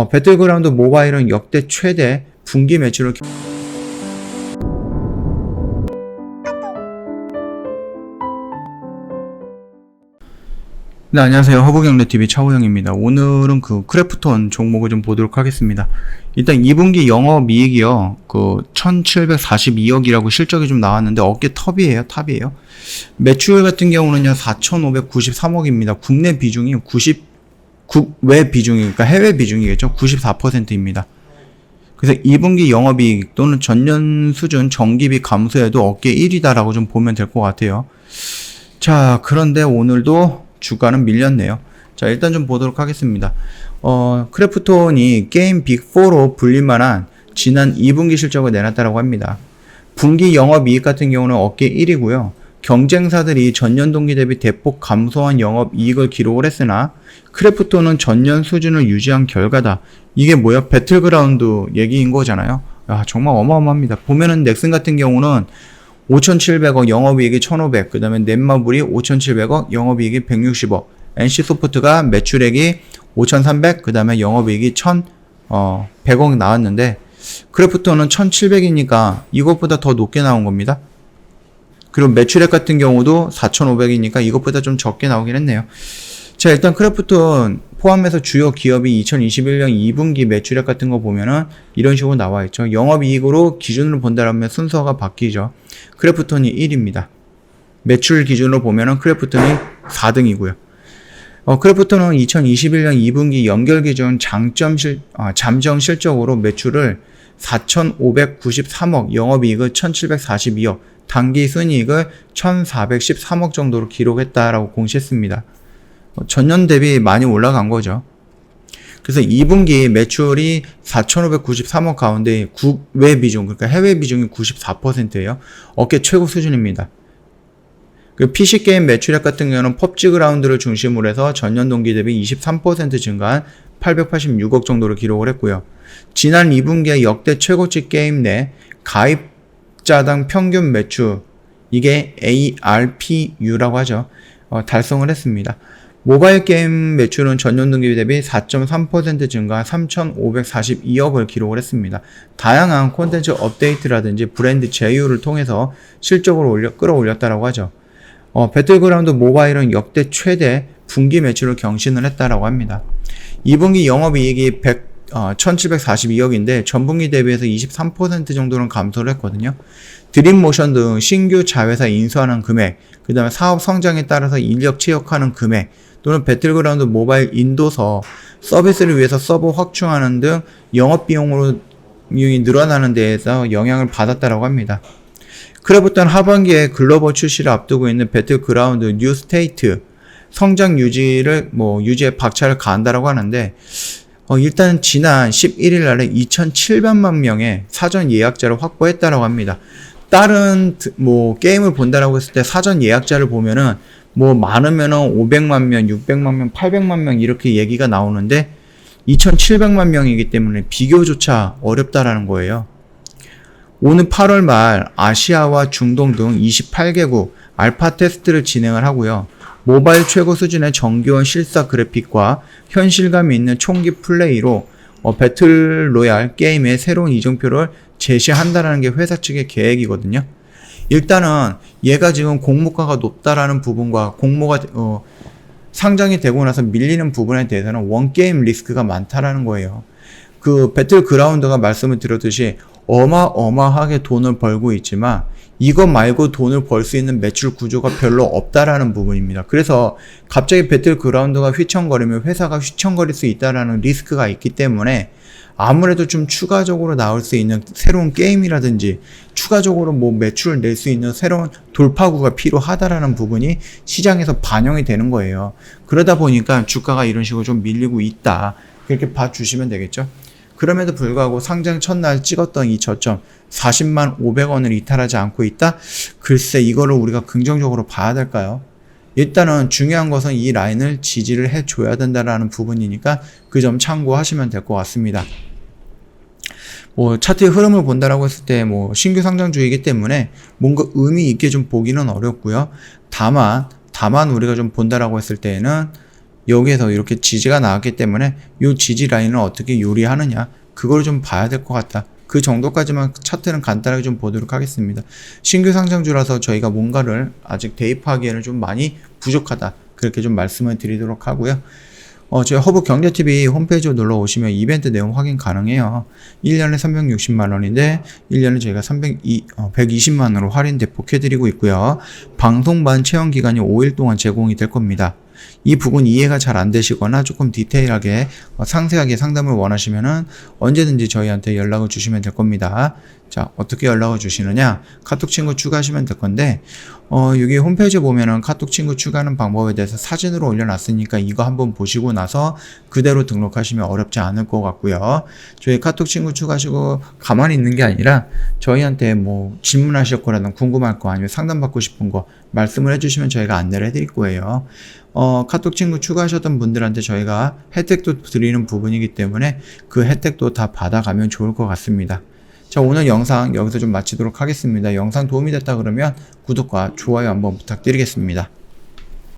배틀그라운드 모바일은 역대 최대 분기 매출을 네, 안녕하세요. 허브경제TV 차우영입니다. 오늘은 크래프톤 종목을 좀 보도록 하겠습니다. 일단 2분기 영업이익이요. 1742억이라고 실적이 좀 나왔는데 어깨 탑이에요. 매출 같은 경우는요. 4593억입니다. 국내 비중이 국외 비중이, 그러니까 해외 비중이겠죠. 94%입니다. 그래서 2분기 영업이익 또는 전년 수준 정기비 감소에도 어깨 1위다라고 좀 보면 될 것 같아요. 자, 그런데 오늘도 주가는 밀렸네요. 자, 일단 좀 보도록 하겠습니다. 크래프톤이 게임 빅4로 불릴만한 지난 2분기 실적을 내놨다고 합니다. 분기 영업이익 같은 경우는 어깨 1위고요. 경쟁사들이 전년 동기 대비 대폭 감소한 영업이익을 기록을 했으나 크래프톤은 전년 수준을 유지한 결과다. 이게 뭐야? 배틀그라운드 얘기인 거잖아요. 야, 정말 어마어마합니다. 보면은 넥슨 같은 경우는 5,700억, 영업이익이 1,500, 그 다음에 넷마블이 5,700억, 영업이익이 160억, NC소프트가 매출액이 5,300, 그 다음에 영업이익이 1,100억 나왔는데, 크래프톤은 1,700이니까 이것보다 더 높게 나온 겁니다. 그리고 매출액 같은 경우도 4,500이니까 이것보다 좀 적게 나오긴 했네요. 자, 일단 크래프톤 포함해서 주요 기업이 2021년 2분기 매출액 같은 거 보면은 이런 식으로 나와 있죠. 영업이익으로 기준으로 본다면 순서가 바뀌죠. 크래프톤이 1위입니다. 매출 기준으로 보면은 크래프톤이 4등이고요. 크래프톤은 2021년 2분기 연결 기준 잠정 실적으로 매출을 4,593억, 영업이익을 1,742억, 당기 순이익을 1,413억 정도로 기록했다라고 공시했습니다. 전년 대비 많이 올라간 거죠. 그래서 2분기 매출이 4,593억 가운데 국외 비중, 그러니까 해외 비중이 94%예요. 어깨 최고 수준입니다. 그 PC게임 매출액 같은 경우는 펍지 그라운드를 중심으로 해서 전년 동기 대비 23% 증가한 886억 정도로 기록을 했고요. 지난 2분기에 역대 최고치 게임 내 가입자당 평균 매출, 이게 ARPU라고 하죠. 달성을 했습니다. 모바일 게임 매출은 전년 동기 대비 4.3% 증가한 3,542억을 기록을 했습니다. 다양한 콘텐츠 업데이트라든지 브랜드 제휴를 통해서 실적을 끌어올렸다라고 하죠. 배틀그라운드 모바일은 역대 최대 분기 매출을 경신을 했다라고 합니다. 2분기 영업이익이 1,742억인데 전분기 대비해서 23% 정도는 감소를 했거든요. 드림모션 등 신규 자회사 인수하는 금액, 그 다음에 사업 성장에 따라서 인력 채용하는 금액, 또는 배틀그라운드 모바일 인도서, 서비스를 위해서 서버 확충하는 등 영업비용이 늘어나는 데에서 영향을 받았다고 합니다. 크래프톤 하반기에 글로벌 출시를 앞두고 있는 배틀그라운드 뉴 스테이트 성장 유지에 박차를 가한다라고 하는데, 일단 지난 11일 날에 2,700만 명의 사전 예약자를 확보했다라고 합니다. 다른 게임을 본다라고 했을 때 사전 예약자를 보면은 많으면은 500만 명, 600만 명, 800만 명 이렇게 얘기가 나오는데 2,700만 명이기 때문에 비교조차 어렵다라는 거예요. 오늘 8월 말 아시아와 중동 등 28개국 알파 테스트를 진행을 하고요. 모바일 최고 수준의 정교한 실사 그래픽과 현실감이 있는 총기 플레이로 배틀로얄 게임의 새로운 이정표를 제시한다라는 게 회사 측의 계획이거든요. 일단은 얘가 지금 공모가가 높다라는 부분과 공모가 상장이 되고 나서 밀리는 부분에 대해서는 원게임 리스크가 많다라는 거예요. 배틀그라운드가 말씀을 드렸듯이 어마어마하게 돈을 벌고 있지만 이것 말고 돈을 벌 수 있는 매출 구조가 별로 없다라는 부분입니다. 그래서 갑자기 배틀그라운드가 휘청거리면 회사가 휘청거릴 수 있다라는 리스크가 있기 때문에 아무래도 좀 추가적으로 나올 수 있는 새로운 게임이라든지 추가적으로 매출을 낼 수 있는 새로운 돌파구가 필요하다라는 부분이 시장에서 반영이 되는 거예요. 그러다 보니까 주가가 이런 식으로 좀 밀리고 있다. 그렇게 봐주시면 되겠죠. 그럼에도 불구하고 상장 첫날 찍었던 이 저점 40만 500원을 이탈하지 않고 있다? 글쎄 이거를 우리가 긍정적으로 봐야 될까요? 일단은 중요한 것은 이 라인을 지지를 해줘야 된다라는 부분이니까 그 점 참고하시면 될 것 같습니다. 차트의 흐름을 본다라고 했을 때 신규 상장주이기 때문에 뭔가 의미 있게 좀 보기는 어렵고요. 다만 우리가 좀 본다라고 했을 때에는 여기에서 이렇게 지지가 나왔기 때문에 이 지지 라인을 어떻게 요리하느냐 그걸 좀 봐야 될 것 같다. 그 정도까지만 차트는 간단하게 좀 보도록 하겠습니다. 신규 상장주라서 저희가 뭔가를 아직 대입하기에는 좀 많이 부족하다. 그렇게 좀 말씀을 드리도록 하고요. 저희 허브 경제TV 홈페이지로 놀러 오시면 이벤트 내용 확인 가능해요. 1년에 360만원인데 1년에 저희가 120만원으로 할인 대폭 해드리고 있고요. 방송반 체험 기간이 5일 동안 제공이 될 겁니다. 이 부분 이해가 잘 안 되시거나 조금 디테일하게 상세하게 상담을 원하시면은 언제든지 저희한테 연락을 주시면 될 겁니다. 자, 어떻게 연락을 주시느냐? 카톡 친구 추가하시면 될 건데 여기 홈페이지에 보면은 카톡 친구 추가하는 방법에 대해서 사진으로 올려놨으니까 이거 한번 보시고 나서 그대로 등록하시면 어렵지 않을 것 같고요. 저희 카톡 친구 추가하시고 가만히 있는 게 아니라 저희한테 뭐 질문하실 거라든 궁금할 거 아니면 상담받고 싶은 거 말씀을 해주시면 저희가 안내를 해드릴 거예요. 카톡 친구 추가하셨던 분들한테 저희가 혜택도 드리는 부분이기 때문에 그 혜택도 다 받아가면 좋을 것 같습니다. 자, 오늘 영상 여기서 좀 마치도록 하겠습니다. 영상 도움이 됐다 그러면 구독과 좋아요 한번 부탁드리겠습니다.